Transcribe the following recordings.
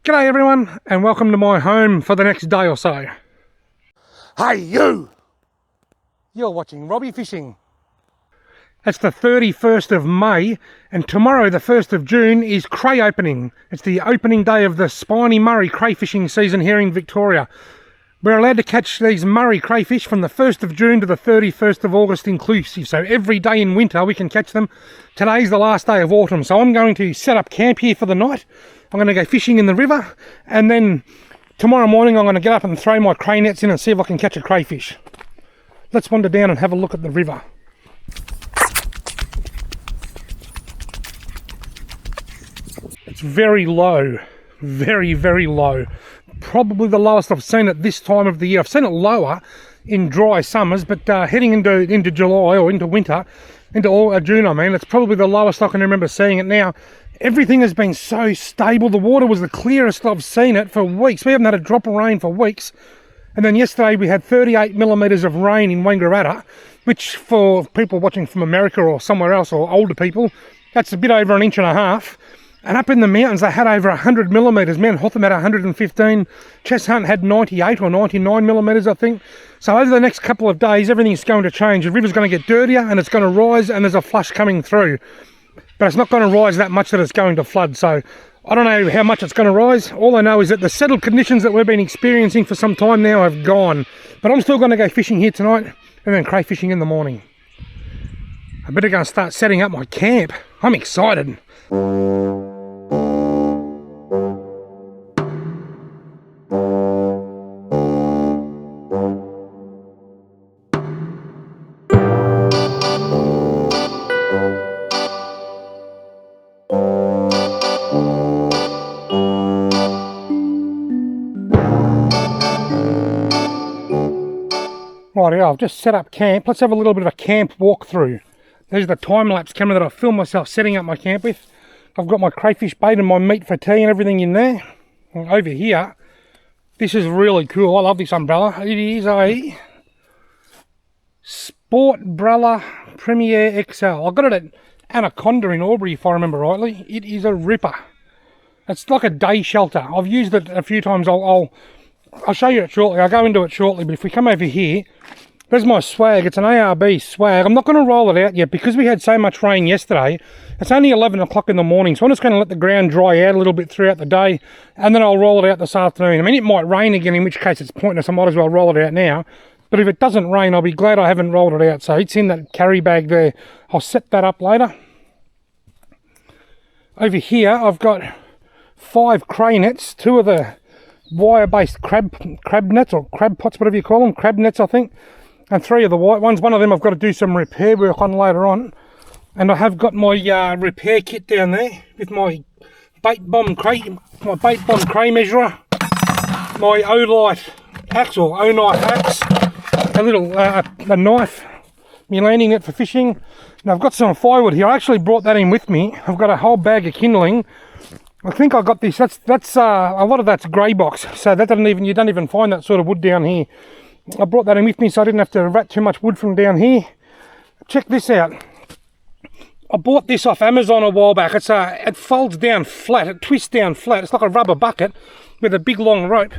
G'day everyone, and welcome to my home for the next day or so. Hey you! You're watching Robbie Fishing. It's the 31st of May, and tomorrow, the 1st of June, is cray opening. It's the opening day of the Spiny Murray crayfishing season here in Victoria. We're allowed to catch these Murray crayfish from the 1st of June to the 31st of August inclusive, so every day in winter we can catch them. Today's the last day of autumn, so I'm going to set up camp here for the night. I'm going to go fishing in the river, and then tomorrow morning I'm going to get up and throw my cray nets in and see if I can catch a crayfish. Let's wander down and have a look at the river. It's very low, very low. Probably the lowest I've seen at this time of the year. I've seen it lower in dry summers, but heading into July or into winter, into June I mean, it's probably the lowest I can remember seeing it now. Everything has been so stable. The water was the clearest I've seen it for weeks. We haven't had a drop of rain for weeks. And then yesterday we had 38 millimetres of rain in Wangaratta, which for people watching from America or somewhere else, or older people, that's a bit over 1.5 inches. And up in the mountains they had over 100 millimetres. Mount Hotham had 115. Cheshunt had 98 or 99 millimetres, I think. So over the next couple of days everything's going to change. The river's going to get dirtier and it's going to rise, and there's a flush coming through. But it's not going to rise that much that it's going to flood, so I don't know how much it's going to rise. All I know is that the settled conditions that we've been experiencing for some time now have gone. But I'm still going to go fishing here tonight and then crayfishing in the morning. I better go and start setting up my camp. I'm excited. Rightio, I've just set up camp. Let's have a little bit of a camp walkthrough. There's the time-lapse camera that I filmed myself setting up my camp with. I've got my crayfish bait and my meat for tea and everything in there. And over here, this is really cool. I love this umbrella. It is a Sportbrella Premier XL. I got it at Anaconda in Albury, if I remember rightly. It is a ripper. It's like a day shelter. I've used it a few times. I'll show you it shortly. I'll go into it shortly, but if we come over here, there's my swag. It's an ARB swag. I'm not going to roll it out yet because we had so much rain yesterday. It's only 11 o'clock in the morning, so I'm just going to let the ground dry out a little bit throughout the day, and then I'll roll it out this afternoon. I mean, it might rain again, in which case it's pointless. I might as well roll it out now. But if it doesn't rain, I'll be glad I haven't rolled it out. So it's in that carry bag there. I'll set that up later. Over here, I've got 5 cray nets, 2 of the wire-based crab nets, or crab pots, whatever you call them, crab nets I think, and 3 of the white ones. One of them I've got to do some repair work on later on, and I have got my repair kit down there with my bait bomb cray measurer, my O-Light axe or O-Knife axe, a little a knife, my landing net for fishing. Now I've got some firewood here. I actually brought that in with me. I've got a whole bag of kindling. I think I got this. That's a lot of that's grey box, so that you don't even find that sort of wood down here. I brought that in with me so I didn't have to rat too much wood from down here. Check this out. I bought this off Amazon a while back. It folds down flat. It twists down flat. It's like a rubber bucket with a big long rope.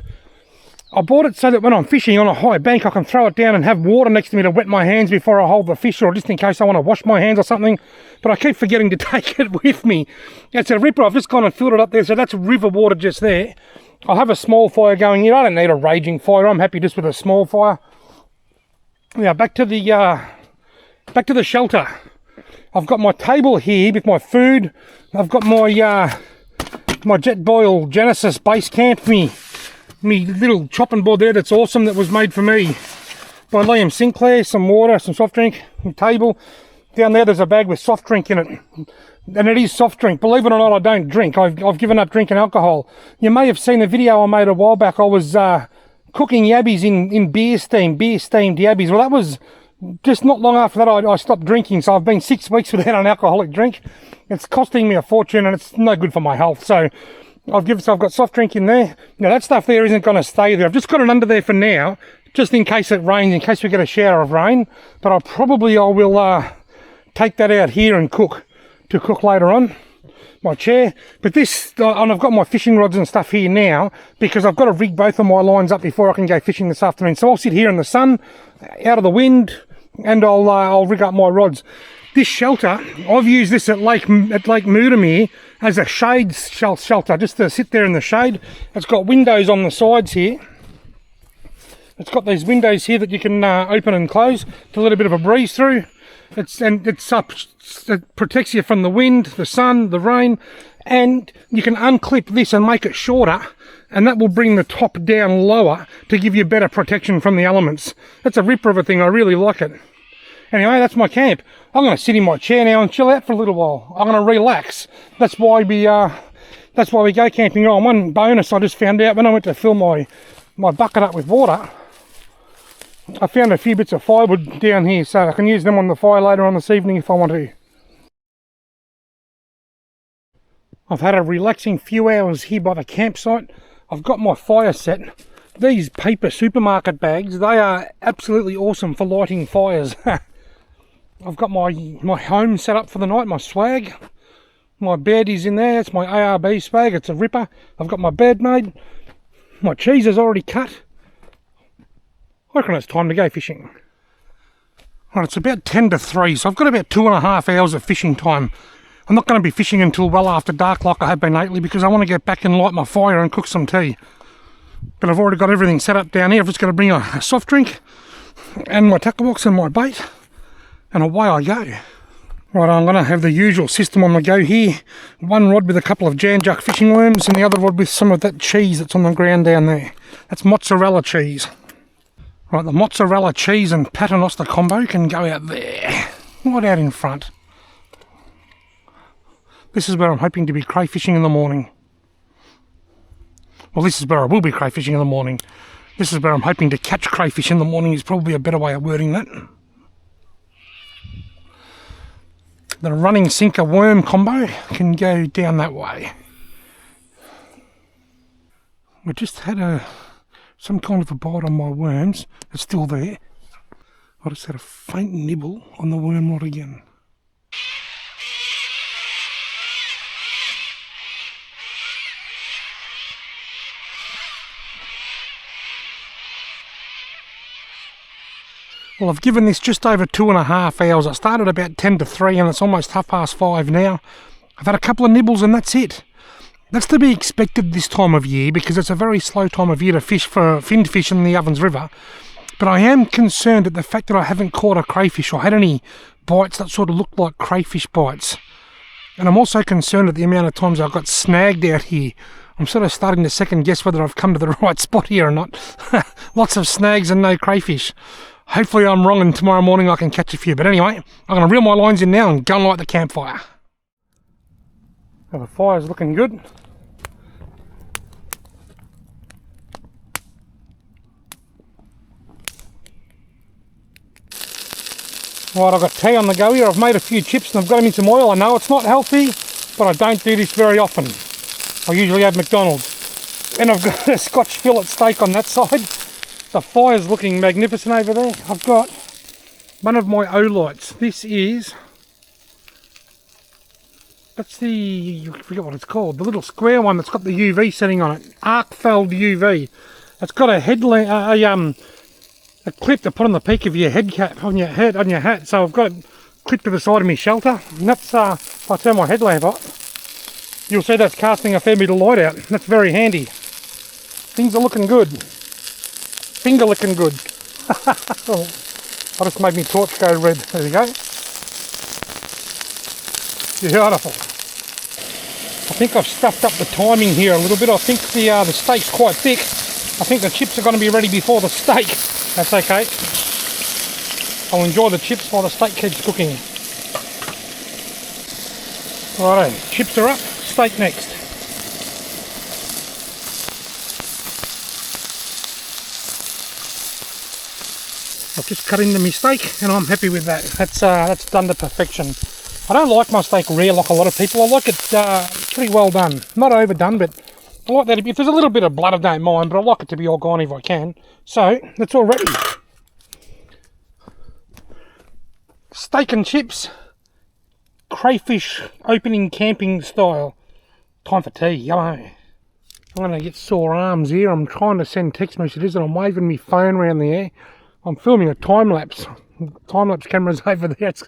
I bought it so that when I'm fishing on a high bank, I can throw it down and have water next to me to wet my hands before I hold the fish, or just in case I want to wash my hands or something. But I keep forgetting to take it with me. It's a ripper. I've just gone and filled it up there, so that's river water just there. I'll have a small fire going here. I don't need a raging fire. I'm happy just with a small fire. Now back to the shelter. I've got my table here with my food. I've got my Jetboil Genesis base camp, me little chopping board there that's awesome, that was made for me by Liam Sinclair. Some water, some soft drink, my table. Down there's a bag with soft drink in it. And it is soft drink. Believe it or not, I don't drink. I've given up drinking alcohol. You may have seen a video I made a while back. I was cooking yabbies in beer steamed yabbies. Well, that was just not long after that I stopped drinking. So I've been 6 weeks without an alcoholic drink. It's costing me a fortune and it's no good for my health. So I've got soft drink in there. Now that stuff there isn't going to stay there. I've just got it under there for now, just in case it rains, in case we get a shower of rain. But I will take that out here and cook later on. my chair. But this, and I've got my fishing rods and stuff here now because I've got to rig both of my lines up before I can go fishing this afternoon. So I'll sit here in the sun, out of the wind, and I'll rig up my rods. This shelter, I've used this at Lake Muramir as a shade shelter, just to sit there in the shade. It's got windows on the sides here. It's got these windows here that you can open and close to let a bit of a breeze through. It protects you from the wind, the sun, the rain, and you can unclip this and make it shorter, and that will bring the top down lower to give you better protection from the elements. That's a ripper of a thing. I really like it. Anyway, that's my camp. I'm going to sit in my chair now and chill out for a little while. I'm going to relax. That's why we go camping. Oh, one bonus I just found out when I went to fill my bucket up with water, I found a few bits of firewood down here, so I can use them on the fire later on this evening if I want to. I've had a relaxing few hours here by the campsite. I've got my fire set. These paper supermarket bags, they are absolutely awesome for lighting fires. I've got my home set up for the night, my swag. My bed is in there, it's my ARB swag, it's a ripper. I've got my bed made. My cheese is already cut. I reckon it's time to go fishing. Right, it's about 10 to 3, so I've got about 2.5 hours of fishing time. I'm not going to be fishing until well after dark like I have been lately because I want to get back and light my fire and cook some tea. But I've already got everything set up down here. I've just got to bring a soft drink and my tackle box and my bait, and away I go. Right, I'm going to have the usual system on the go here. One rod with a couple of Jan Juck fishing worms and the other rod with some of that cheese that's on the ground down there. That's mozzarella cheese. Right, the mozzarella cheese and paternoster combo can go out there, right out in front. This is where I'm hoping to be crayfishing in the morning. Well, this is where I will be crayfishing in the morning. This is where I'm hoping to catch crayfish in the morning is probably a better way of wording that. The running sinker worm combo can go down that way. We just had some kind of a bite on my worms. It's still there. I just had a faint nibble on the worm rod again. Well, I've given this just over 2.5 hours. I started about 10 to 3 and it's almost 5:30 now. I've had a couple of nibbles and that's it. That's to be expected this time of year because it's a very slow time of year to fish for finned fish in the Ovens River. But I am concerned at the fact that I haven't caught a crayfish or had any bites that sort of look like crayfish bites. And I'm also concerned at the amount of times I've got snagged out here. I'm sort of starting to second guess whether I've come to the right spot here or not. Lots of snags and no crayfish. Hopefully I'm wrong and tomorrow morning I can catch a few. But anyway, I'm going to reel my lines in now and go and light the campfire. Well, the fire's looking good. Right, I've got tea on the go here. I've made a few chips and I've got them in some oil. I know it's not healthy, but I don't do this very often. I usually have McDonald's. And I've got a Scotch fillet steak on that side. The fire's looking magnificent over there. I've got one of my O-lights. That's I forget what it's called, the little square one that's got the UV setting on it. Arc-feld UV. It's got a headlamp, a clip to put on the peak of your head cap, on your hat. So I've got it clipped to the side of my shelter. And that's, if I turn my headlamp off, you'll see that's casting a fair bit of light out. That's very handy. Things are looking good. Finger looking good. I just made my torch go red. There we go. Beautiful. I think I've stuffed up the timing here a little bit. I think the steak's quite thick. I think the chips are going to be ready before the steak. That's okay. I'll enjoy the chips while the steak keeps cooking. Righto, chips are up, steak next. I've just cut into my steak and I'm happy with that. That's done to perfection. I don't like my steak rare like a lot of people. I like it pretty well done. Not overdone, but I like that. If there's a little bit of blood, I don't mind, but I like it to be organic if I can. So, that's all ready. Steak and chips crayfish opening camping style. Time for tea, yummo. I'm going to get sore arms here. I'm trying to send text messages and I'm waving my phone around the air. I'm filming a time-lapse. Time-lapse camera's over there. It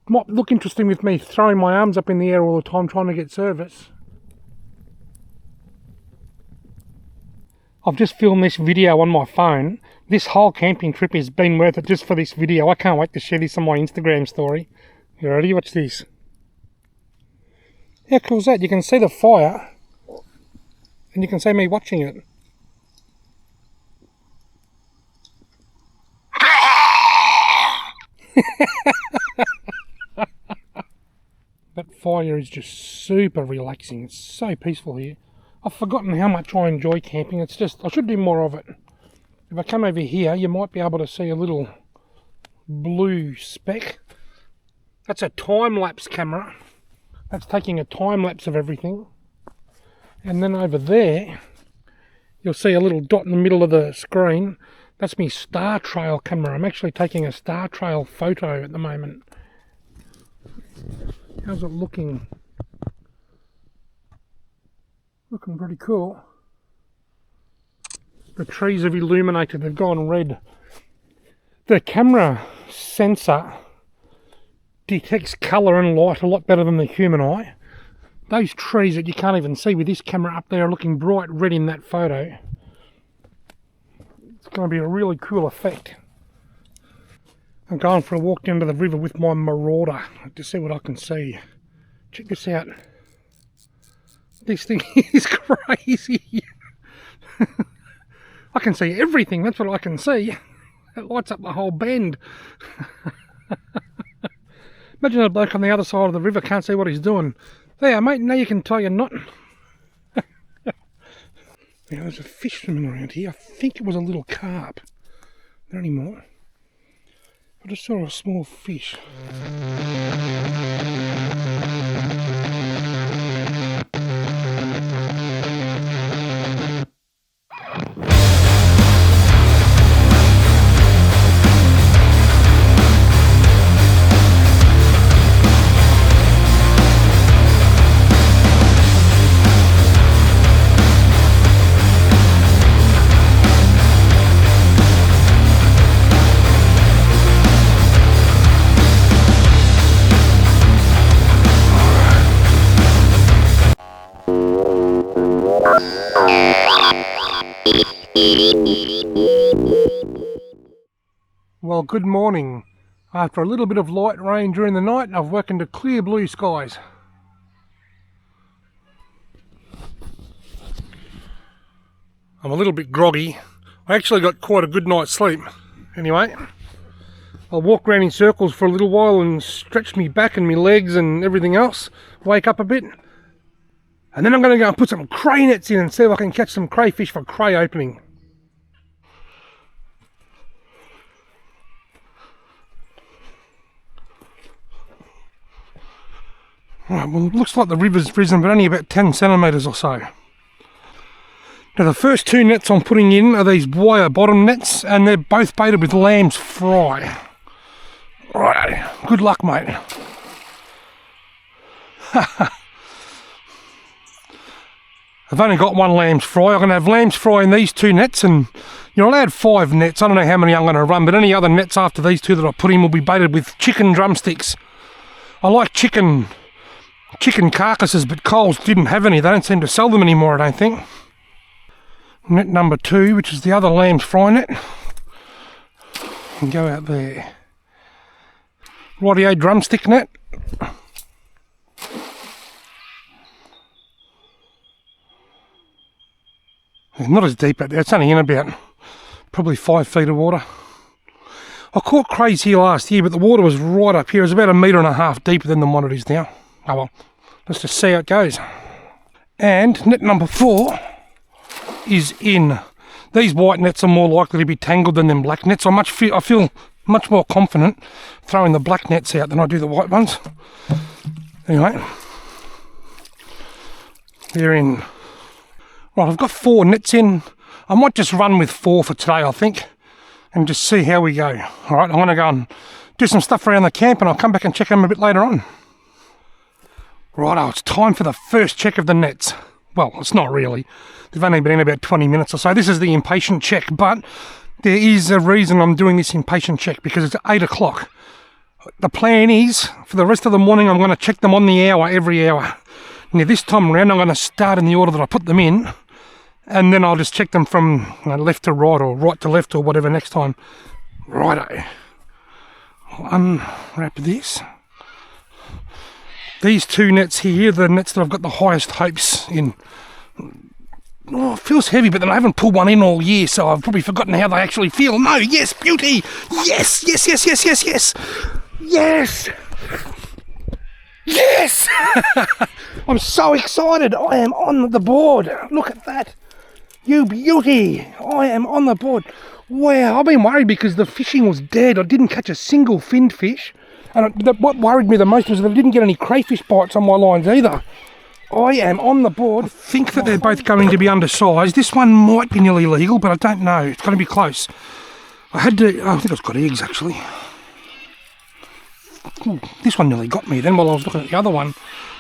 might look interesting with me throwing my arms up in the air all the time trying to get service. I've just filmed this video on my phone. This whole camping trip has been worth it just for this video. I can't wait to share this on my Instagram story. You ready? Watch this. How cool is that? You can see the fire and you can see me watching it. That fire is just super relaxing. It's so peaceful here. I've forgotten how much I enjoy camping. It's just, I should do more of it. If I come over here, you might be able to see a little blue speck. That's a time-lapse camera. That's taking a time-lapse of everything. And then over there, you'll see a little dot in the middle of the screen. That's my star trail camera. I'm actually taking a star trail photo at the moment. How's it looking? Looking pretty cool. The trees have illuminated, they've gone red. The camera sensor detects colour and light a lot better than the human eye. Those trees that you can't even see with this camera up there are looking bright red in that photo. It's going to be a really cool effect. I'm going for a walk down to the river with my marauder to see what I can see. Check this out. This thing is crazy. I can see everything, that's what I can see. It lights up the whole bend. Imagine a bloke on the other side of the river can't see what he's doing. There, mate, now you can tie your knot. Now, there's a fish swimming around here. I think it was a little carp. Not anymore. I just saw a small fish. Well, good morning. After a little bit of light rain during the night, I've woken into clear blue skies. I'm a little bit groggy. I actually got quite a good night's sleep. Anyway, I'll walk around in circles for a little while and stretch me back and my legs and everything else. Wake up a bit. And then I'm going to go and put some cray nets in and see if I can catch some crayfish for cray opening. Right, well, it looks like the river's risen, but only about 10 centimetres or so. Now, the first two nets I'm putting in are these wire bottom nets, and they're both baited with lamb's fry. Right, good luck, mate. I've only got one lamb's fry. I'm going to have lamb's fry in these two nets, and you're allowed 5 nets. I don't know how many I'm going to run, but any other nets after these two that I put in will be baited with chicken drumsticks. I like chicken carcasses, but Coles didn't have any. They don't seem to sell them anymore, I don't think. Net number 2, which is the other lamb's fry net, and go out there. Rightio, drumstick net. Not as deep out there, it's only in about probably 5 feet of water. I caught crays here last year, but the water was right up here. It was about 1.5 meters deeper than the one it is now. Oh well, let's just see how it goes. And net number 4 is in. These white nets are more likely to be tangled than them black nets. I feel much more confident throwing the black nets out than I do the white ones. Anyway, they're in. Right, I've got 4 nets in. I might just run with 4 for today, I think, and just see how we go. Alright, I'm going to go and do some stuff around the camp and I'll come back and check them a bit later on. Righto, it's time for the first check of the nets. Well, it's not really. They've only been in about 20 minutes or so. This is the impatient check, but there is a reason I'm doing this impatient check, because it's 8 o'clock. The plan is, for the rest of the morning, I'm going to check them on the hour, every hour. Now this time around, I'm going to start in the order that I put them in, and then I'll just check them from left to right, or right to left, or whatever next time. Righto. I'll unwrap this. These two nets here, the nets that I've got the highest hopes in. Oh, it feels heavy, but then I haven't pulled one in all year, so I've probably forgotten how they actually feel. No, yes, beauty! Yes, yes, yes, yes, yes, yes! Yes! Yes! I'm so excited. I am on the board. Look at that. You beauty. I am on the board. Wow, I've been worried because the fishing was dead. I didn't catch a single finned fish. And what worried me the most was that I didn't get any crayfish bites on my lines either. I am on the board. I think that they're both going to be undersized. This one might be nearly legal, but I don't know. It's going to be close. I think it's got eggs actually. Ooh, this one nearly got me then while I was looking at the other one.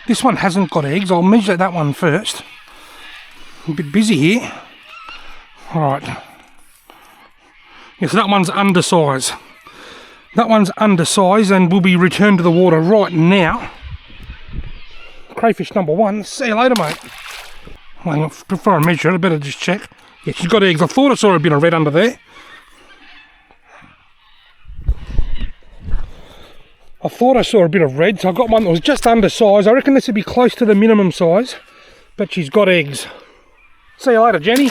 This one hasn't got eggs. I'll measure that one first. I'm a bit busy here. Alright. Yes, that one's undersized. That one's undersized and will be returned to the water right now. Crayfish number one. See you later, mate. Well, before I measure it, I better just check. Yeah, she's got eggs. I thought I saw a bit of red under there. I thought I saw a bit of red, so I got one that was just undersized. I reckon this would be close to the minimum size, but she's got eggs. See you later, Jenny.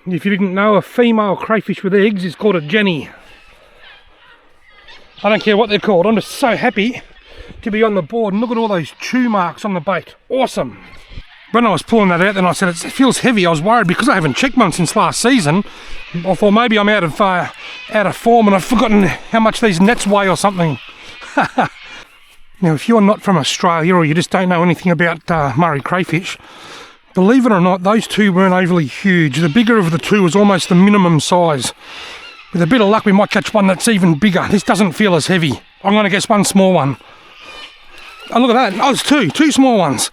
If you didn't know, a female crayfish with eggs is called a Jenny. I don't care what they're called. I'm just so happy to be on the board, and look at all those chew marks on the bait. Awesome. When I was pulling that out, then I said it feels heavy. I was worried because I haven't checked one since last season. I thought maybe I'm out of form and I've forgotten how much these nets weigh or something. Now, if you're not from Australia or you just don't know anything about Murray crayfish, believe it or not, those two weren't overly huge. The bigger of the two was almost the minimum size. With a bit of luck, we might catch one that's even bigger. This doesn't feel as heavy. I'm going to guess one small one. Oh, look at that. Oh, it's two small ones.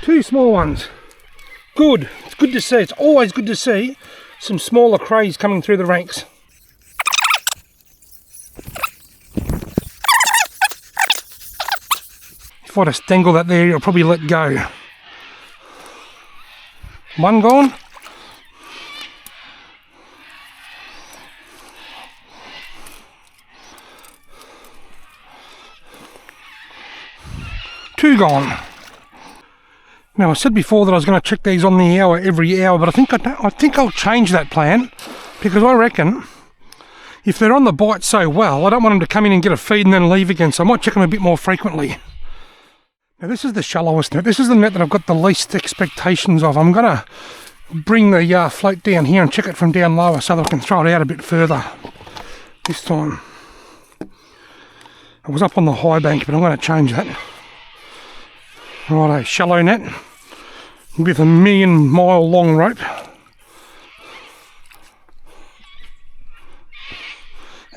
Two small ones. Good. It's good to see. It's always good to see some smaller crays coming through the ranks. If I just dangle that there, you'll probably let go. One gone. Two gone. Now, I said before that I was going to check these on the hour every hour, but I think I'll change that plan, because I reckon if they're on the bite so well, I don't want them to come in and get a feed and then leave again, so I might check them a bit more frequently. Now, this is the shallowest net. This is the net that I've got the least expectations of. I'm going to bring the float down here and check it from down lower so that I can throw it out a bit further this time. I was up on the high bank, but I'm going to change that. Righto, shallow net with a 1,000,000-mile long rope.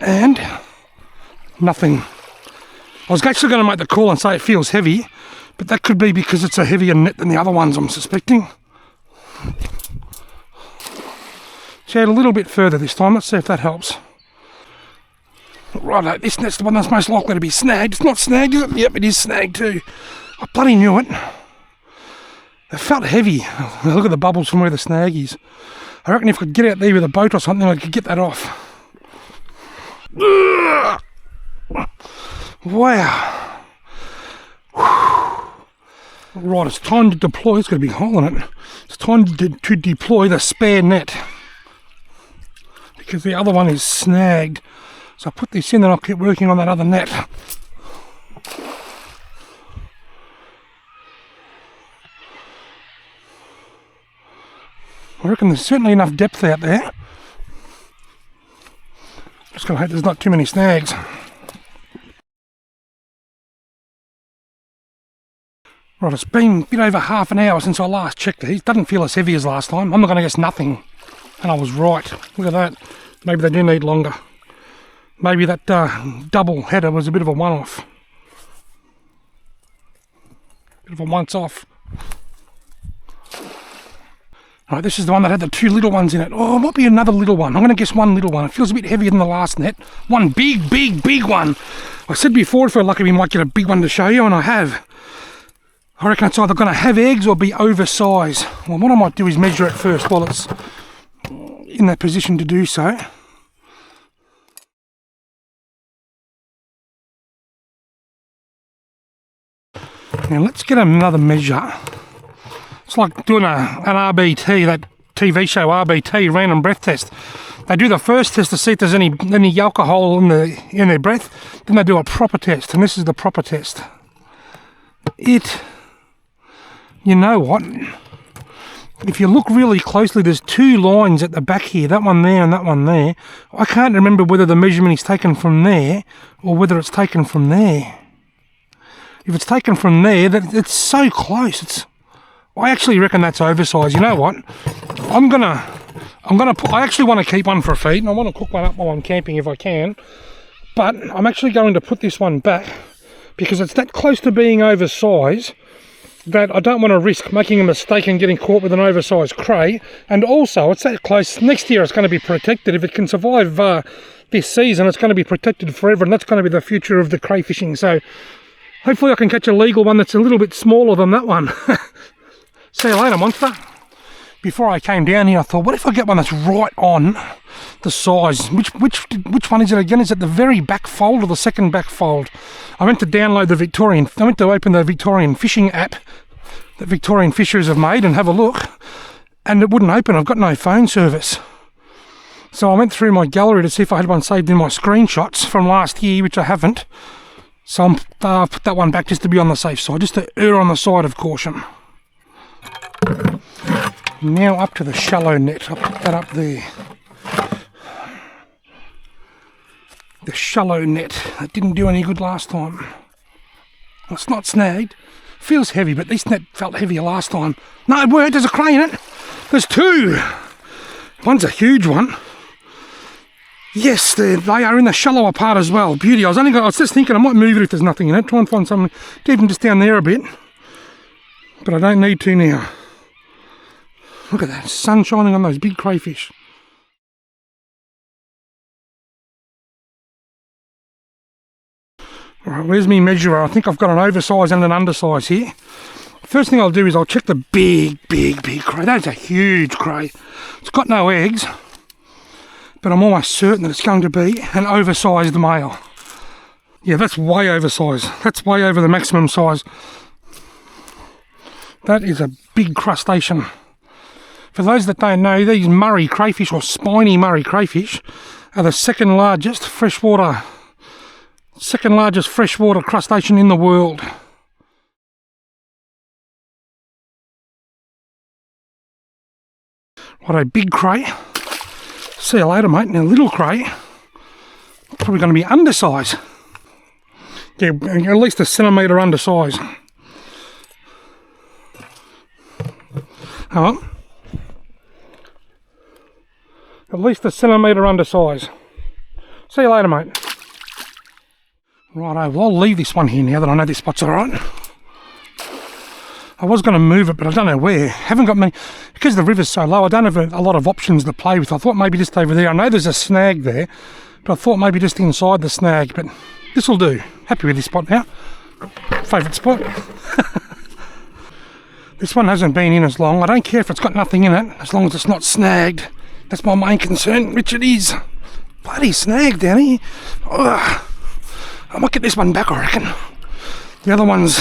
And nothing. I was actually going to make the call and say it feels heavy, but that could be because it's a heavier net than the other ones, I'm suspecting. So a little bit further this time. Let's see if that helps. Righto, this net's the one that's most likely to be snagged. It's not snagged, is it? Yep, it is snagged too. I bloody knew it. It felt heavy. Look at the bubbles from where the snag is. I reckon if I could get out there with a boat or something, I could get that off. Wow. Right, it's time to deploy. It's got a big hole in it. It's time to deploy the spare net, because the other one is snagged. So I put this in and I'll keep working on that other net. I reckon there's certainly enough depth out there. Just gotta hope there's not too many snags. Right, it's been a bit over half an hour since I last checked these. Doesn't feel as heavy as last time. I'm not gonna guess nothing. And I was right. Look at that. Maybe they do need longer. Maybe that double header was a bit of a one-off. Bit of a once off. Alright, this is the one that had the 2 little ones in it. Oh, it might be another little one. I'm going to guess one little one. It feels a bit heavier than the last net. One big one. I said before, if we're lucky, we might get a big one to show you, and I have. I reckon it's either going to have eggs or be oversized. Well, what I might do is measure it first while it's in that position to do so. Now let's get another measure. It's like doing an RBT, that TV show RBT, random breath test. They do the first test to see if there's any alcohol in their breath. Then they do a proper test, and this is the proper test. You know what? If you look really closely, there's 2 lines at the back here, that one there and that one there. I can't remember whether the measurement is taken from there or whether it's taken from there. If it's taken from there, it's so close. I actually reckon that's oversized. You know what? I actually want to keep one for a feed, and I want to cook one up while I'm camping if I can. But I'm actually going to put this one back because it's that close to being oversized that I don't want to risk making a mistake and getting caught with an oversized cray. And also, it's that close. Next year, it's going to be protected. If it can survive this season, it's going to be protected forever, and that's going to be the future of the crayfishing. So hopefully I can catch a legal one that's a little bit smaller than that one. See you later, monster. Before I came down here, I thought, what if I get one that's right on the size? Which one is it again? Is it the very back fold or the second back fold? I went to download I went to open the Victorian fishing app that Victorian fishers have made and have a look, and it wouldn't open. I've got no phone service. So I went through my gallery to see if I had one saved in my screenshots from last year, which I haven't. So I'll put that one back just to be on the safe side, just to err on the side of caution. Now up to the shallow net. I'll put that up there. The shallow net. That didn't do any good last time. Well, it's not snagged. Feels heavy, but this net felt heavier last time. No, it worked. There's a cray in it. There's 2. One's a huge one. Yes, they are in the shallower part as well. Beauty. I was just thinking I might move it if there's nothing in it. Try and find something. Keep them just down there a bit. But I don't need to now. Look at that, sun shining on those big crayfish. Alright, where's my measurer? I think I've got an oversize and an undersize here. First thing I'll do is I'll check the big cray. That's a huge cray. It's got no eggs, but I'm almost certain that it's going to be an oversized male. Yeah, that's way oversized. That's way over the maximum size. That is a big crustacean. For those that don't know, these Murray crayfish, or spiny Murray crayfish, are the second largest freshwater crustacean in the world. What a big cray. See you later, mate. Now, little cray, probably going to be undersized. Yeah, at least a centimetre undersized. Oh, at least a centimetre undersize. See you later, mate. Righto, well, I'll leave this one here now that I know this spot's alright. I was going to move it, but I don't know where. Haven't got many, because the river's so low, I don't have a lot of options to play with. I thought maybe just over there. I know there's a snag there, but I thought maybe just inside the snag, but this will do. Happy with this spot now. Favourite spot. This one hasn't been in as long. I don't care if it's got nothing in it, as long as it's not snagged. That's my main concern, which it is. Bloody snagged down here. Ugh. I might get this one back, I reckon. The other one's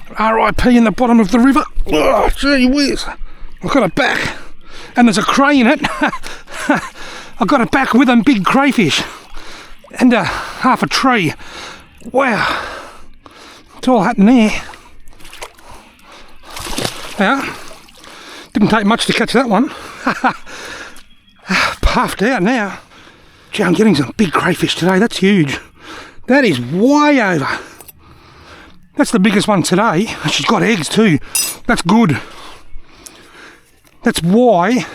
RIP in the bottom of the river. Oh, gee whiz. I've got it back. And there's a cray in it. I've got it back with a big crayfish. And half a tree. Wow. It's all happened there. Now, didn't take much to catch that one. Puffed out now. Gee, I'm getting some big crayfish today. That's huge. That is way over. That's the biggest one today. She's got eggs too. That's good. That's why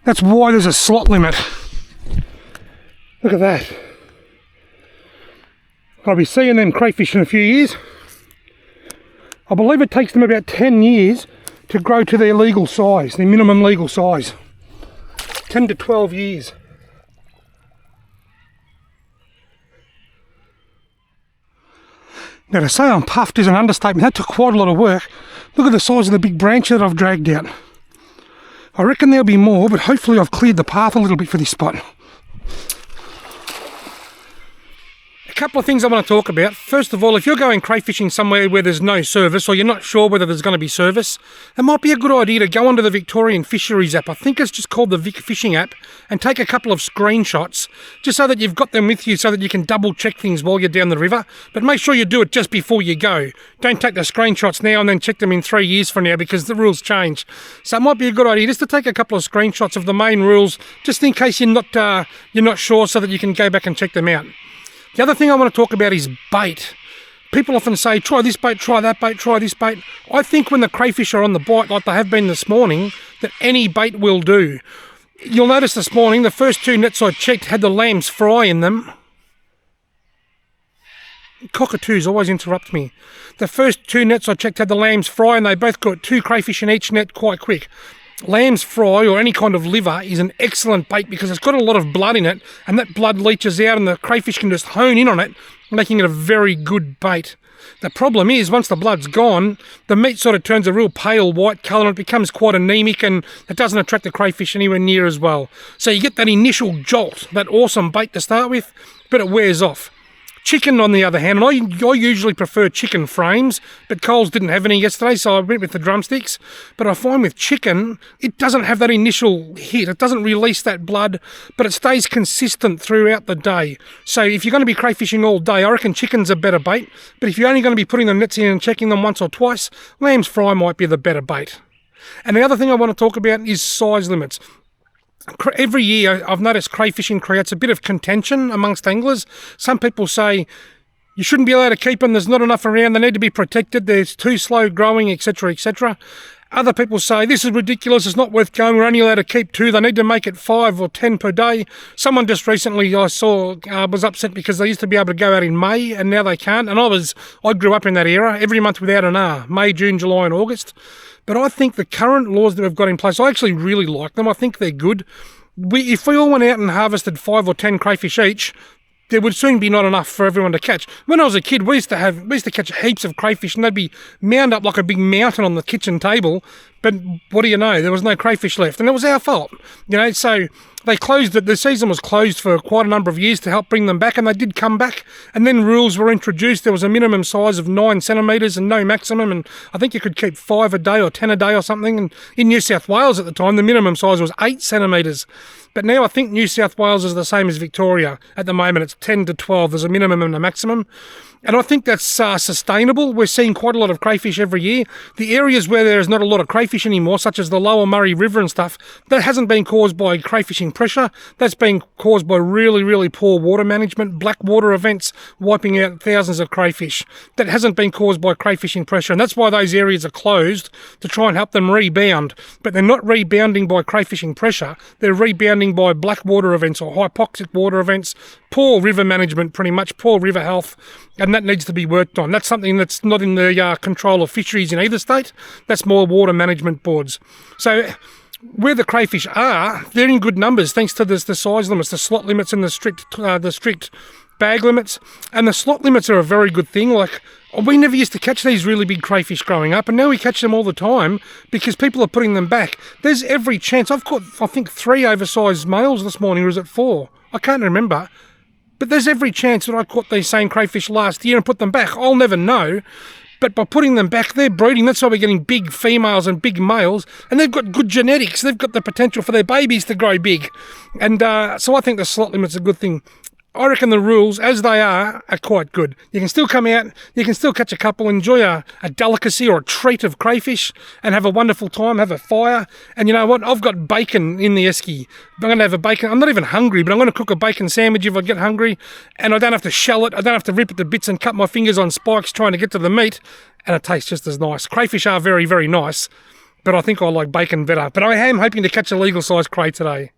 there's a slot limit. Look at that. I'll be seeing them crayfish in a few years. I believe it takes them about 10 years to grow to their legal size, their minimum legal size. 10 to 12 years. Now to say I'm puffed is an understatement. That took quite a lot of work. Look at the size of the big branch that I've dragged out. I reckon there'll be more, but hopefully I've cleared the path a little bit for this spot. A couple of things I want to talk about. First of all, if you're going crayfishing somewhere where there's no service, or you're not sure whether there's going to be service, it might be a good idea to go onto the Victorian Fisheries app. I think it's just called the Vic Fishing app, and take a couple of screenshots, just so that you've got them with you, so that you can double check things while you're down the river. But make sure you do it just before you go. Don't take the screenshots now and then check them in 3 years from now, because the rules change. So it might be a good idea just to take a couple of screenshots of the main rules, just in case you're not sure, so that you can go back and check them out. The other thing I want to talk about is bait. People often say, try this bait, try that bait, try this bait. I think when the crayfish are on the bite, like they have been this morning, that any bait will do. You'll notice this morning, the first 2 nets I checked had the lamb's fry in them. Cockatoos always interrupt me. The first 2 nets I checked had the lamb's fry, and they both got 2 crayfish in each net quite quick. Lamb's fry, or any kind of liver, is an excellent bait because it's got a lot of blood in it, and that blood leaches out and the crayfish can just hone in on it, making it a very good bait. The problem is, once the blood's gone, the meat sort of turns a real pale white colour and it becomes quite anemic, and it doesn't attract the crayfish anywhere near as well. So you get that initial jolt, that awesome bait to start with, but it wears off. Chicken, on the other hand, and I usually prefer chicken frames, but Coles didn't have any yesterday, so I went with the drumsticks. But I find with chicken, it doesn't have that initial hit. It doesn't release that blood, but it stays consistent throughout the day. So if you're going to be crayfishing all day, I reckon chicken's a better bait. But if you're only going to be putting the nets in and checking them once or twice, lamb's fry might be the better bait. And the other thing I want to talk about is size limits. Every year I've noticed crayfishing creates a bit of contention amongst anglers. Some people say you shouldn't be allowed to keep them, there's not enough around, they need to be protected, they're too slow growing, etc, etc. Other people say this is ridiculous, it's not worth going, we're only allowed to keep 2, they need to make it 5 or 10 per day. Someone just recently I saw was upset because they used to be able to go out in May and now they can't, and I grew up in that era, every month without an R, May, June, July and August. But I think the current laws that we've got in place, I actually really like them. I think they're good. If we all went out and harvested 5 or 10 crayfish each, there would soon be not enough for everyone to catch. When I was a kid, we used to catch heaps of crayfish, and they'd be mound up like a big mountain on the kitchen table. But what do you know? There was no crayfish left, and it was our fault. So they closed it. The season was closed for quite a number of years to help bring them back, and they did come back. And then rules were introduced. There was a minimum size of 9 centimetres and no maximum, and I think you could keep 5 a day or 10 a day or something. And in New South Wales at the time, the minimum size was 8 centimetres. But now I think New South Wales is the same as Victoria. At the moment, it's 10 to 12. There's a minimum and a maximum. And I think that's sustainable. We're seeing quite a lot of crayfish every year. The areas where there is not a lot of crayfish anymore, such as the Lower Murray River and stuff, that hasn't been caused by crayfishing pressure. That's been caused by really, really poor water management, black water events wiping out thousands of crayfish. That hasn't been caused by crayfishing pressure, and that's why those areas are closed, to try and help them rebound. But they're not rebounding by crayfishing pressure. They're rebounding by black water events or hypoxic water events, poor river management, pretty much, poor river health, and that needs to be worked on. That's something that's not in the control of fisheries in either state. That's more water management boards. So where the crayfish are, they're in good numbers thanks to the size limits, the slot limits and the strict bag limits. And the slot limits are a very good thing. Like, we never used to catch these really big crayfish growing up, and now we catch them all the time because people are putting them back. There's every chance. I've caught, I think, 3 oversized males this morning, or is it 4? I can't remember. But there's every chance that I caught these same crayfish last year and put them back. I'll never know. But by putting them back, they're breeding. That's why we're getting big females and big males. And they've got good genetics. They've got the potential for their babies to grow big. And so I think the slot limit's a good thing. I reckon the rules, as they are quite good. You can still come out, you can still catch a couple, enjoy a delicacy or a treat of crayfish and have a wonderful time, have a fire. And you know what? I've got bacon in the esky. I'm going to have a bacon. I'm not even hungry, but I'm going to cook a bacon sandwich if I get hungry. And I don't have to shell it. I don't have to rip it to bits and cut my fingers on spikes trying to get to the meat. And it tastes just as nice. Crayfish are very, very nice, but I think I like bacon better. But I am hoping to catch a legal size cray today.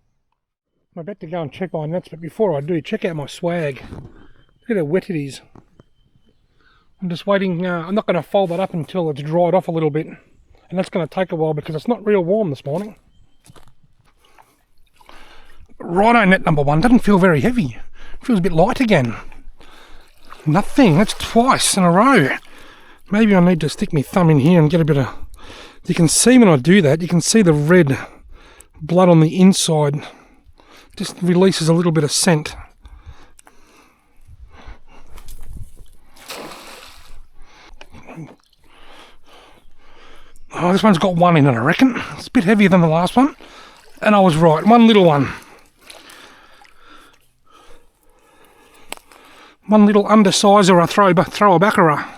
I'm about to go and check my nets, but before I do, check out my swag. Look at how wet it is. I'm just waiting. I'm not going to fold that up until it's dried off a little bit. And that's going to take a while because it's not real warm this morning. Righto, net number one. Doesn't feel very heavy. Feels a bit light again. Nothing. That's twice in a row. Maybe I need to stick my thumb in here and get a bit of... You can see when I do that, you can see the red blood on the inside. Just releases a little bit of scent. Oh, this one's got one in it, I reckon. It's a bit heavier than the last one. And I was right. One little one. One little undersizer, a throw a backera.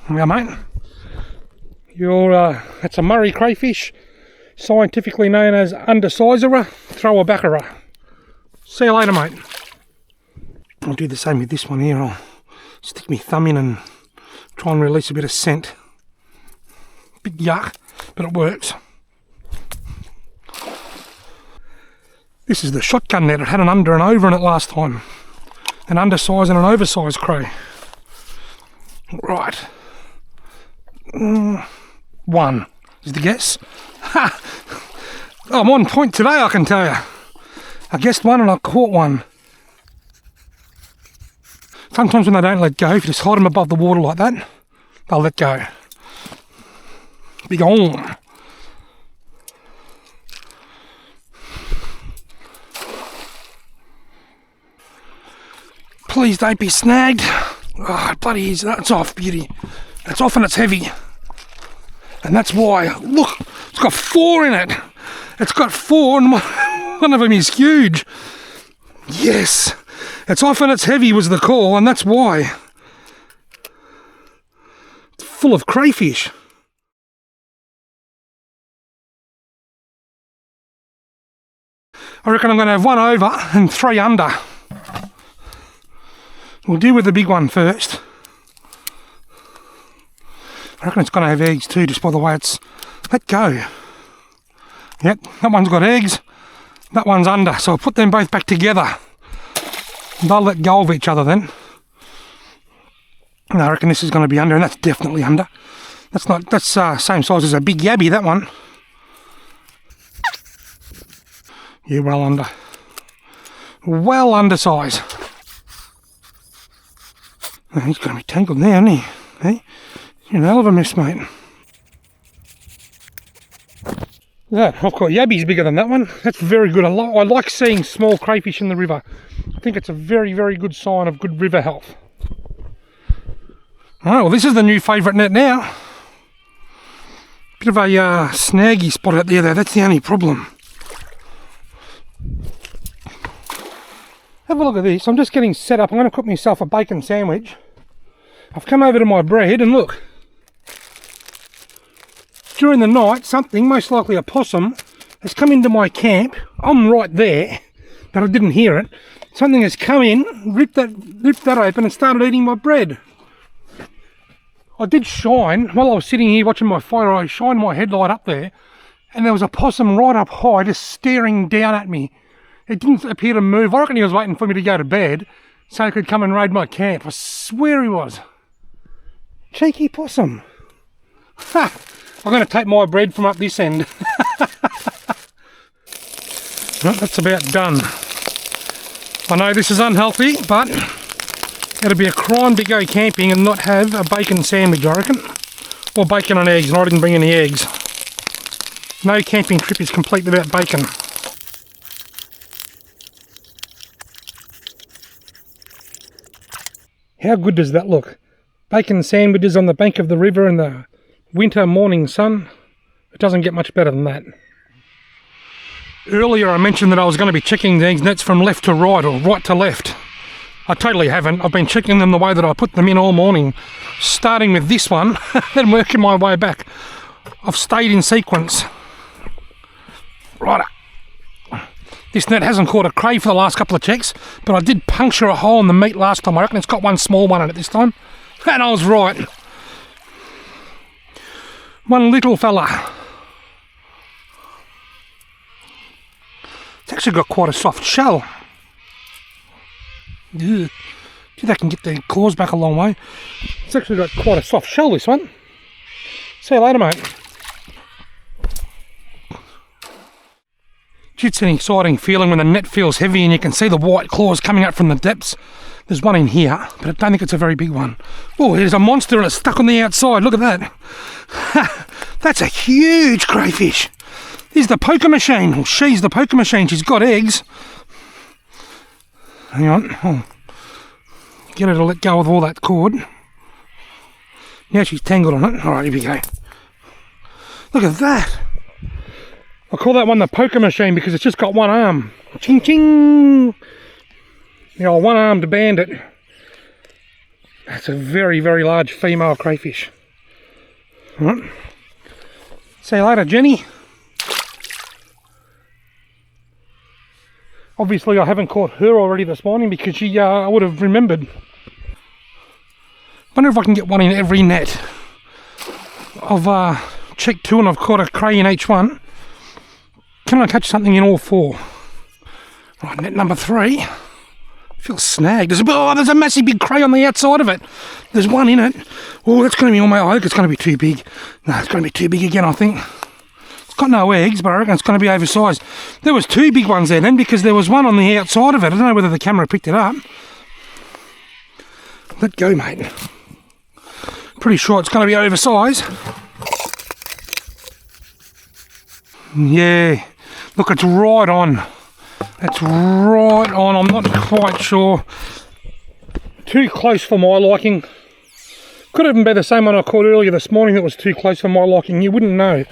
Yeah, mate. That's a Murray crayfish, scientifically known as undersizer, throw a backera. See you later, mate. I'll do the same with this one here. I'll stick my thumb in and try and release a bit of scent. Bit yuck, but it works. This is the shotgun net. It had an under and over in it last time. An undersized and an oversized cray. Right. One is the guess. Ha! Oh, I'm on point today, I can tell you. I guessed one and I caught one. Sometimes when they don't let go, if you just hold them above the water like that, they'll let go. Big on. Please don't be snagged. Oh, it bloody is. That's off, beauty. It's off and it's heavy. And that's why. Look, it's got 4 in it. It's got 4 and one of them is huge. Yes. It's off and it's heavy was the call, and that's why. It's full of crayfish. I reckon I'm going to have 1 over and 3 under. We'll deal with the big one first. I reckon it's going to have eggs too, just by the way it's let go. Yep, that one's got eggs, that one's under, so I'll put them both back together. They'll let go of each other then. And I reckon this is going to be under, and that's definitely under. That's same size as a big yabby, that one. Yeah, well under. Well undersized. Oh, he's going to be tangled now, isn't he? Hey? You're an hell of a mess, mate. Yeah, I've got yabbies bigger than that one. That's very good. I like seeing small crayfish in the river. I think it's a very, very good sign of good river health. Alright, well this is the new favourite net now. Bit of a snaggy spot out there though, that's the only problem. Have a look at this. I'm just getting set up. I'm going to cook myself a bacon sandwich. I've come over to my bread and look. During the night, something, most likely a possum, has come into my camp. I'm right there, but I didn't hear it. Something has come in, ripped that open and started eating my bread. I did shine, while I was sitting here watching my fire, I shined my headlight up there, and there was a possum right up high just staring down at me. It didn't appear to move. I reckon he was waiting for me to go to bed so he could come and raid my camp. I swear he was. Cheeky possum. Ha! I'm going to take my bread from up this end. Well, that's about done. I know this is unhealthy, but it'd be a crime to go camping and not have a bacon sandwich, I reckon. Or bacon and eggs, and I didn't bring any eggs. No camping trip is complete without bacon. How good does that look? Bacon sandwiches on the bank of the river in the winter morning sun. It doesn't get much better than that. Earlier I mentioned that I was going to be checking these nets from left to right or right to left. I totally haven't. I've been checking them the way that I put them in all morning, starting with this one and working my way back. I've stayed in sequence. Right. This net hasn't caught a cray for the last couple of checks, but I did puncture a hole in the meat last time. I reckon it's got one small one in it this time. And I was right. One little fella. It's actually got quite a soft shell. Ugh. See if they can get their claws back a long way. It's actually got quite a soft shell, this one. See you later, mate. It's an exciting feeling when the net feels heavy and you can see the white claws coming up from the depths. There's one in here, but I don't think it's a very big one. Oh, there's a monster and it's stuck on the outside. Look at that. That's a huge crayfish. Here's the poker machine. Well, she's the poker machine. She's got eggs. Hang on. Oh. Get her to let go of all that cord. Now she's tangled on it. Alright, here we go. Look at that. I call that one the poker machine because it's just got one arm. Ching ching! The old one-armed bandit. That's a very, very large female crayfish. Alright. See you later, Jenny. Obviously I haven't caught her already this morning because she I would have remembered. Wonder if I can get one in every net. I've checked 2 and I've caught a cray in each one. Can I catch something in all 4? Right, net number 3. Feels snagged. There's a massive big cray on the outside of it. There's one in it. Oh, that's going to be on my eye. I think it's going to be too big. No, it's going to be too big again, I think. It's got no eggs, but I reckon it's going to be oversized. There was 2 big ones there then because there was one on the outside of it. I don't know whether the camera picked it up. Let go, mate. Pretty sure it's going to be oversized. Yeah. Look, it's right on. It's right on. I'm not quite sure. Too close for my liking. Could even be the same one I caught earlier this morning that was too close for my liking. You wouldn't know.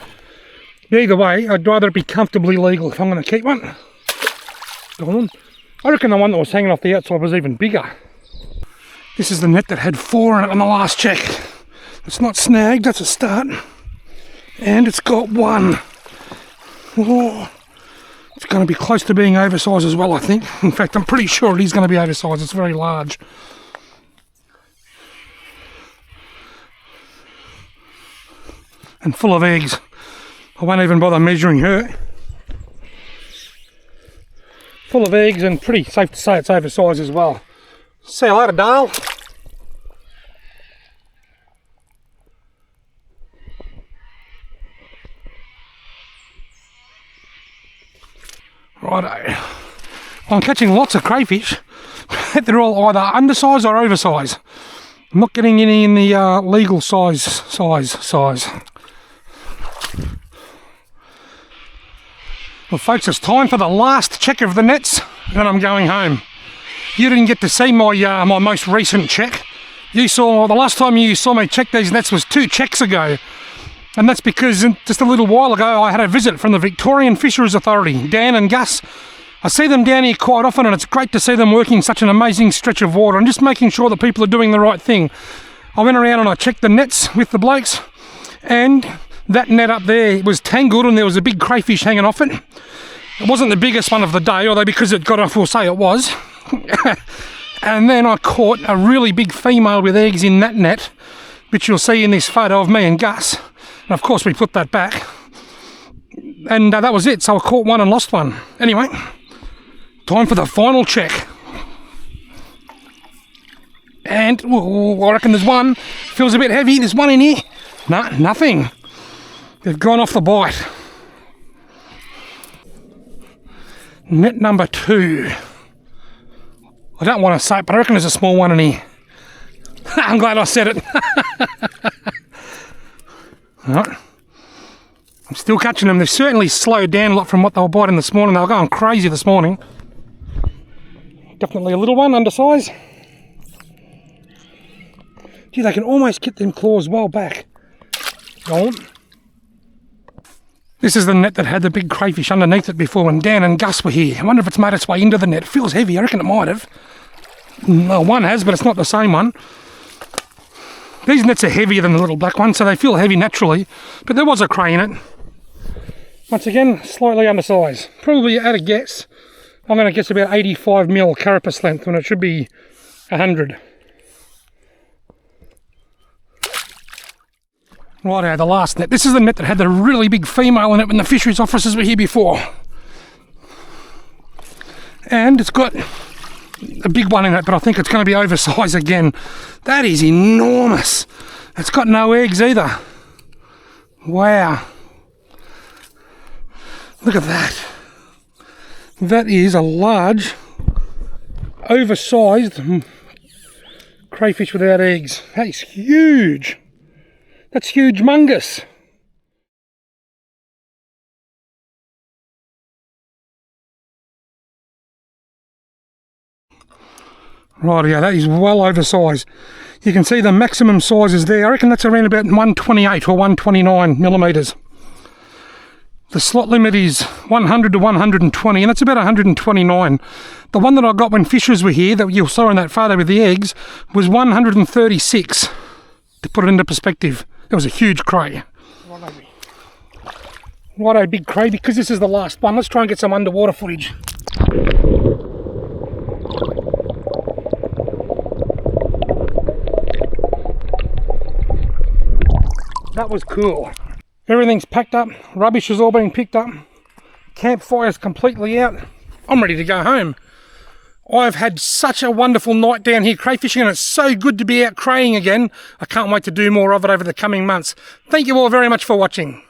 Either way, I'd rather it be comfortably legal if I'm going to keep one. Go on. I reckon the one that was hanging off the outside was even bigger. This is the net that had 4 in it on the last check. It's not snagged, that's a start. And it's got 1. Oh, it's going to be close to being oversized as well, I think. In fact, I'm pretty sure it is going to be oversized. It's very large. And full of eggs. I won't even bother measuring her. Full of eggs and pretty safe to say it's oversized as well. See you later, Dale. Righto. I'm catching lots of crayfish. They're all either undersized or oversized. I'm not getting any in the legal size. Well, folks, it's time for the last check of the nets, and I'm going home. You didn't get to see my my most recent check. You saw the last time you saw me check these nets was 2 checks ago. And that's because just a little while ago I had a visit from the Victorian Fisheries Authority, Dan and Gus. I see them down here quite often and it's great to see them working such an amazing stretch of water and just making sure that people are doing the right thing. I went around and I checked the nets with the blokes and that net up there was tangled and there was a big crayfish hanging off it. It wasn't the biggest one of the day, although because it got off we'll say it was. And then I caught a really big female with eggs in that net, which you'll see in this photo of me and Gus. And of course we put that back. And that was it, so I caught one and lost one. Anyway, time for the final check. And I reckon there's one. Feels a bit heavy. There's one in here. No, nothing. They've gone off the bite. Net number 2. I don't want to say it, but I reckon there's a small one in here. I'm glad I said it. Right. I'm still catching them. They've certainly slowed down a lot from what they were biting this morning. They were going crazy this morning. Definitely a little one, undersized. Gee, they can almost get them claws well back. Go on. This is the net that had the big crayfish underneath it before when Dan and Gus were here. I wonder if it's made its way into the net. It feels heavy. I reckon it might have. No, one has, but it's not the same one. These nets are heavier than the little black one, so they feel heavy naturally. But there was a cray in it. Once again, slightly undersized. Probably at a guess, I'm going to guess about 85mm carapace length when it should be 100. Righto, the last net. This is the net that had the really big female in it when the fisheries officers were here before. And it's got a big one in it, but I think it's going to be oversized again. That is enormous. It's got no eggs either. Wow. Look at that. That is a large, oversized crayfish without eggs. That is huge. That's humongous. Right, yeah, that is well oversized. You can see the maximum size is there. I reckon that's around about 128 or 129 millimetres. The slot limit is 100 to 120, and that's about 129. The one that I got when fishers were here, that you saw in that photo with the eggs, was 136. To put it into perspective, it was a huge cray. Righto, big cray, because this is the last one. Let's try and get some underwater footage. That was cool. Everything's packed up, rubbish has all been picked up, campfire's completely out. I'm ready to go home. I've had such a wonderful night down here crayfishing, and it's so good to be out craying again. I can't wait to do more of it over the coming months. Thank you all very much for watching.